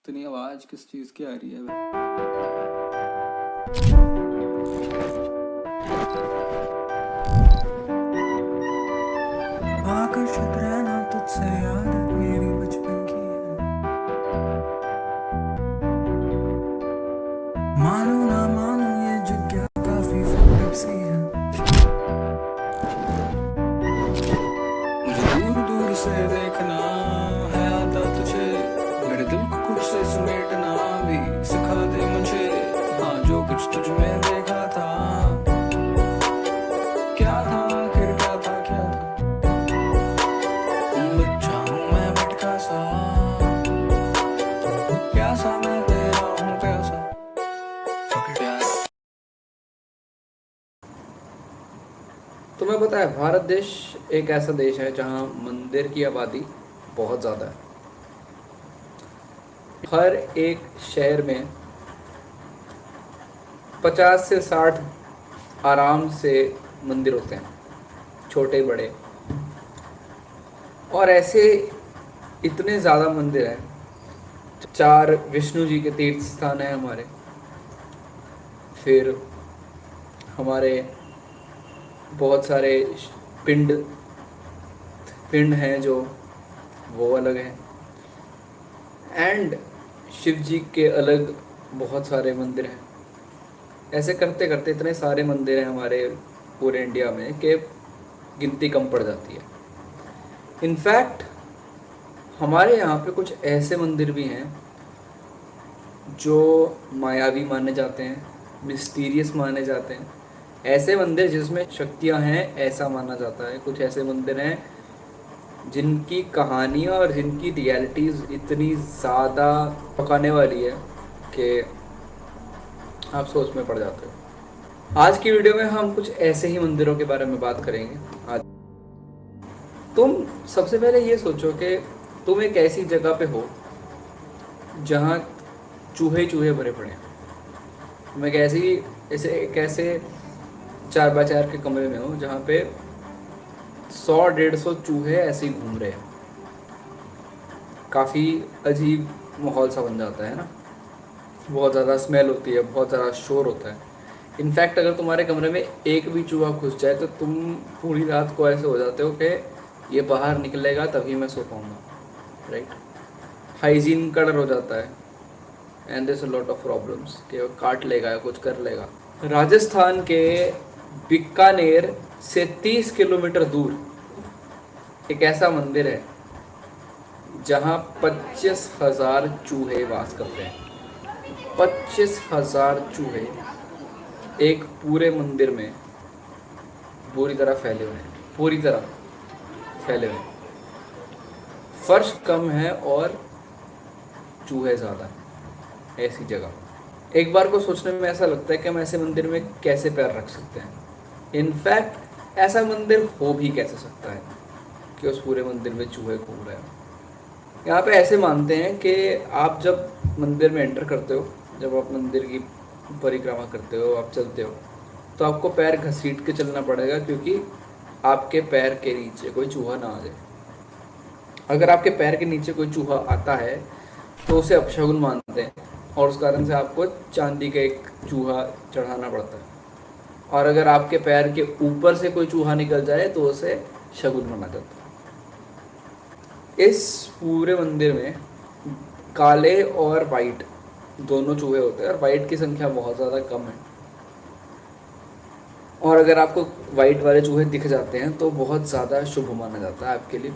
इतनी आवाज किस चीज की आ रही है आकर्षित रहना तुझसे आदत मेरी बचपन की है। मानो ना मानो ये जगह काफी फुकट सी है। मुझे दूर दूर से देखना है आता तुझे, मेरे दिल को कुछ से समेटना भी सिखा दे मुझे। हाँ जो कुछ तुझ में देखा था, क्या था आखिर क्या था क्या था। बच्चा हूँ मैं भटका सा, प्यासा मैं तेरा हूँ प्यासा। प्यार तुम्हें पता है भारत देश एक ऐसा देश है जहाँ मंदिर की आबादी बहुत ज़्यादा है। हर एक शहर में 50 से 60 आराम से मंदिर होते हैं, छोटे बड़े। और ऐसे इतने ज़्यादा मंदिर हैं। 4 विष्णु जी के तीर्थ स्थान हैं हमारे। फिर हमारे बहुत सारे पिंड पिंड हैं जो वो अलग हैं। एंड शिव जी के अलग बहुत सारे मंदिर हैं। ऐसे करते करते इतने सारे मंदिर हैं हमारे पूरे इंडिया में कि गिनती कम पड़ जाती है। इनफैक्ट हमारे यहाँ पे कुछ ऐसे मंदिर भी हैं जो मायावी माने जाते हैं, मिस्टीरियस माने जाते हैं। ऐसे मंदिर जिसमें शक्तियाँ हैं ऐसा माना जाता है। कुछ ऐसे मंदिर हैं जिनकी कहानी और जिनकी रियलिटीज़ इतनी ज़्यादा पकाने वाली है कि आप सोच में पड़ जाते हो। आज की वीडियो में हम कुछ ऐसे ही मंदिरों के बारे में बात करेंगे। आज तुम सबसे पहले ये सोचो कि तुम एक ऐसी जगह पे हो जहाँ चूहे चूहे भरे पड़े हैं। तुम एक ऐसे 4x4 के कमरे में हो जहाँ पे 100-150 चूहे ऐसे ही घूम रहे हैं। काफ़ी अजीब माहौल सा बन जाता है ना। बहुत ज़्यादा स्मेल होती है, बहुत ज़्यादा शोर होता है। इनफैक्ट अगर तुम्हारे कमरे में एक भी चूहा घुस जाए तो तुम पूरी रात को ऐसे हो जाते हो कि ये बाहर निकलेगा तभी मैं सो पाऊँगा, राइट। हाइजीन का डर हो जाता है and there is a lot of problems कि वो काट लेगा या कुछ कर लेगा। राजस्थान के बीकानेर से 30 किलोमीटर दूर एक ऐसा मंदिर है जहाँ 25,000 चूहे वास करते हैं। 25,000 चूहे एक पूरे मंदिर में पूरी तरह फैले हुए हैं, पूरी तरह फैले हुए हैं। फर्श कम है और चूहे ज़्यादा हैं ऐसी जगह। एक बार को सोचने में ऐसा लगता है कि हम ऐसे मंदिर में कैसे पैर रख सकते हैं। इनफैक्ट ऐसा मंदिर हो भी कैसे सकता है कि उस पूरे मंदिर में चूहे घूम रहे हैं। यहाँ पे ऐसे मानते हैं कि आप जब मंदिर में एंटर करते हो, जब आप मंदिर की परिक्रमा करते हो, आप चलते हो, तो आपको पैर घसीट के चलना पड़ेगा क्योंकि आपके पैर के नीचे कोई चूहा ना आ जाए। अगर आपके पैर के नीचे कोई चूहा आता है तो उसे अपशगुन मानते हैं और उस कारण से आपको चांदी का एक चूहा चढ़ाना पड़ता है। और अगर आपके पैर के ऊपर से कोई चूहा निकल जाए तो उसे शगुन माना जाता है। इस पूरे मंदिर में काले और वाइट दोनों चूहे होते हैं और वाइट की संख्या बहुत ज़्यादा कम है। और अगर आपको वाइट वाले चूहे दिख जाते हैं तो बहुत ज़्यादा शुभ माना जाता है, आपके लिए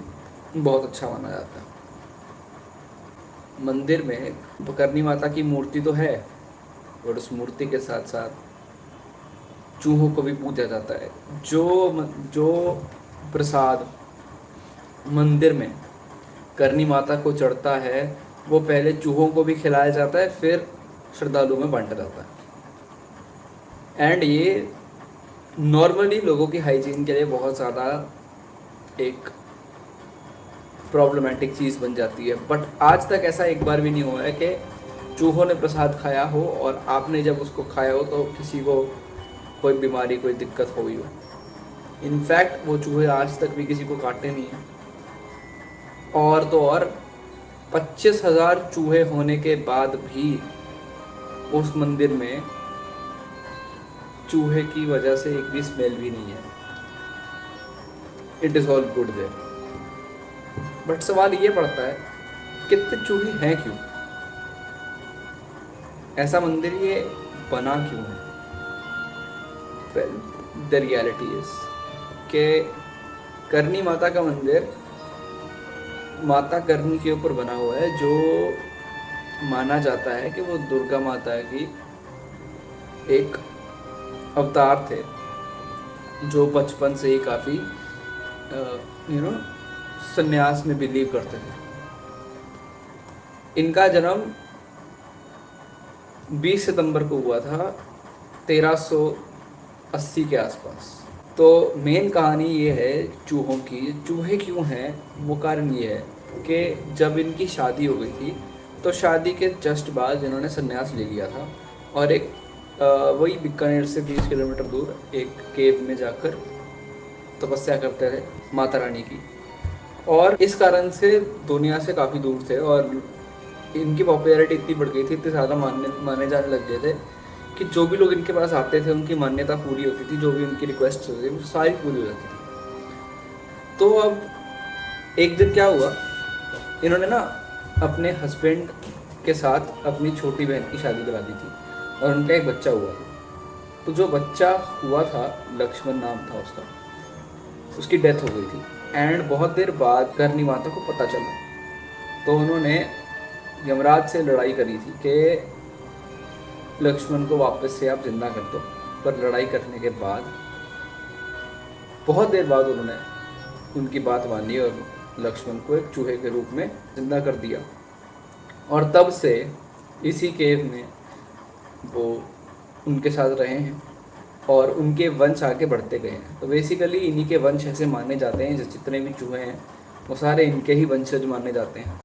बहुत अच्छा माना जाता है। मंदिर में करनी माता की मूर्ति तो है और उस मूर्ति के साथ साथ चूहों को भी पूजा जाता है। जो प्रसाद मंदिर में करनी माता को चढ़ता है वो पहले चूहों को भी खिलाया जाता है, फिर श्रद्धालुओं में बांटा जाता है। एंड ये नॉर्मली लोगों की हाइजीन के लिए बहुत ज़्यादा एक प्रॉब्लमेटिक चीज़ बन जाती है। बट आज तक ऐसा एक बार भी नहीं हुआ है कि चूहों ने प्रसाद खाया हो और आपने जब उसको खाया हो तो किसी को कोई बीमारी, कोई दिक्कत हुई हो। इनफैक्ट वो चूहे आज तक भी किसी को काटते नहीं हैं। और तो और 25,000 चूहे होने के बाद भी उस मंदिर में चूहे की वजह से एक भी स्मेल भी नहीं है। It is all good there. But सवाल ये पड़ता है, कितने चूहे हैं क्यों? ऐसा मंदिर ये बना क्यों है? वेल, द रियलिटी इज के करनी माता का मंदिर माता करनी के ऊपर बना हुआ है, जो माना जाता है कि वो दुर्गा माता की एक अवतार थे, जो बचपन से ही काफ़ी संन्यास में बिलीव करते थे। इनका जन्म 20 सितंबर को हुआ था 1380 के आसपास। तो मेन कहानी ये है चूहों की। चूहे क्यों हैं, वो कारण ये है कि जब इनकी शादी हो गई थी तो शादी के जस्ट बाद इन्होंने संन्यास ले लिया था और एक वही बीकानेर से 20 किलोमीटर दूर एक केव में जाकर तपस्या करते थे माता रानी की। और इस कारण से दुनिया से काफ़ी दूर थे और इनकी पॉपुलैरिटी इतनी बढ़ गई थी, इतने ज़्यादा माने जाने लग गए थे कि जो भी लोग इनके पास आते थे उनकी मान्यता पूरी होती थी, जो भी उनकी रिक्वेस्ट होती थी वो सारी पूरी हो जाती थी। तो अब एक दिन क्या हुआ, इन्होंने ना अपने हस्बैंड के साथ अपनी छोटी बहन की शादी करा दी थी और उनका एक बच्चा हुआ। तो जो बच्चा हुआ था, लक्ष्मण नाम था उसका, उसकी डेथ हो गई थी। एंड बहुत देर बाद करनी माता को पता चला, तो उन्होंने यमराज से लड़ाई करी थी कि लक्ष्मण को वापस से आप जिंदा कर दो। पर लड़ाई करने के बाद बहुत देर बाद उन्होंने उनकी बात मानी और लक्ष्मण को एक चूहे के रूप में जिंदा कर दिया। और तब से इसी केव में वो उनके साथ रहे हैं और उनके वंश आगे बढ़ते गए हैं। तो बेसिकली इन्हीं के वंश ऐसे माने जाते हैं, जितने भी चूहे हैं वो सारे इनके ही वंशज माने जाते हैं।